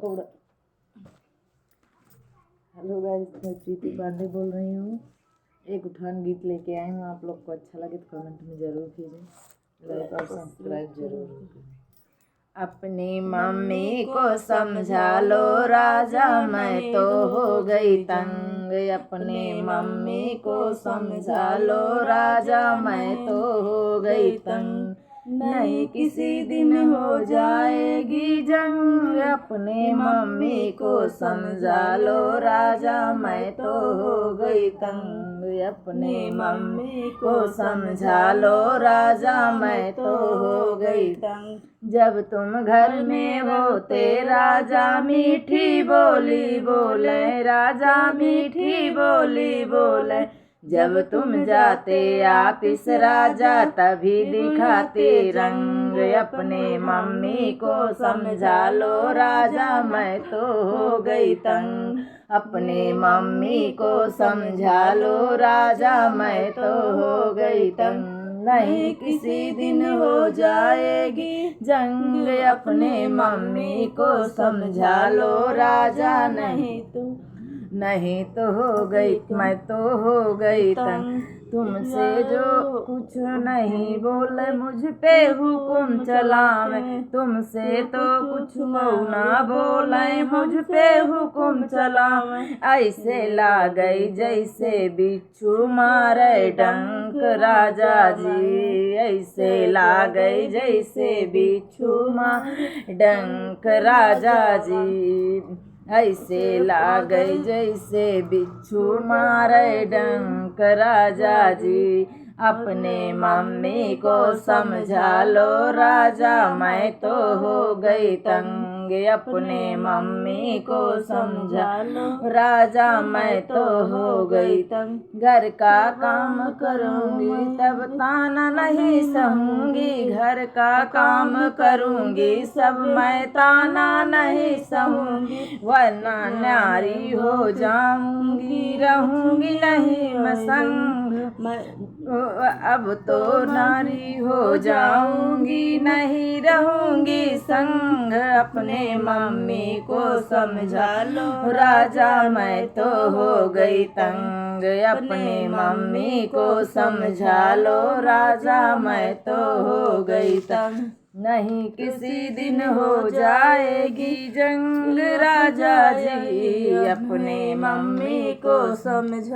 Pakora. Hello guys, मैं प्रीति पांडे बोल रही हूँ। एक उठान गीत लेके आई हूँ। आप लोग को अच्छा लगे तो कमेंट में ज़रूर कीजिए, लाइक और सब्सक्राइब जरूर कीजिए। अपनी मम्मी को समझा लो राजा, मैं तो हो गई तंग। अपनी मम्मी को समझा लो राजा, मैं तो हो गई तंग। नहीं किसी दिन हो जाएगी जंग। अपने मम्मी को समझा लो राजा, मैं तो हो गई तंग। अपने मम्मी को समझा लो राजा, मैं तो हो गई तंग। जब तुम घर में होते राजा मीठी बोली बोले, राजा मीठी बोली बोले। जब तुम जाते आपिस राजा तभी दिखाते रंग। अपने मम्मी को समझा लो राजा, मैं तो हो गई तंग। अपने मम्मी को समझा लो राजा, मैं तो हो गई तंग। नहीं किसी दिन हो जाएगी जंग। अपने मम्मी को समझा लो राजा, नहीं तो हो गई, मैं तो हो गई तंग। तुमसे जो कुछ नहीं बोले मुझ पे हुकुम चलावे, तुमसे तो कुछ ना बोले मुझ पे हुकुम चलावे। ऐसे ला गई जैसे बिच्छू मारे डंक राजा जी, ऐसे ला गई जैसे बिच्छू मारे डंक राजा जी। ऐसे ला गई जैसे बिच्छू मारे डंक राजा जी। अपने मम्मी को समझा लो राजा, मैं तो हो गई तंग। अपने मम्मी को समझा लो राजा, मैं तो हो गई तंग। घर का काम करूँगी तब ताना नहीं सहूँगी, घर का काम करूँगी सब मैं ताना नहीं सहूँगी। वरना नारी हो जाऊंगी, रहूंगी नहीं मैं संग। अब तो नारी हो जाऊंगी, नहीं रहूंगी संग। अपने मम्मी को समझा लो राजा, मैं तो हो गई तंग। अपने मम्मी को समझा लो राजा, मैं तो हो गई तंग। नहीं किसी दिन हो जाएगी जंग राजा जी। अपने मम्मी को समझा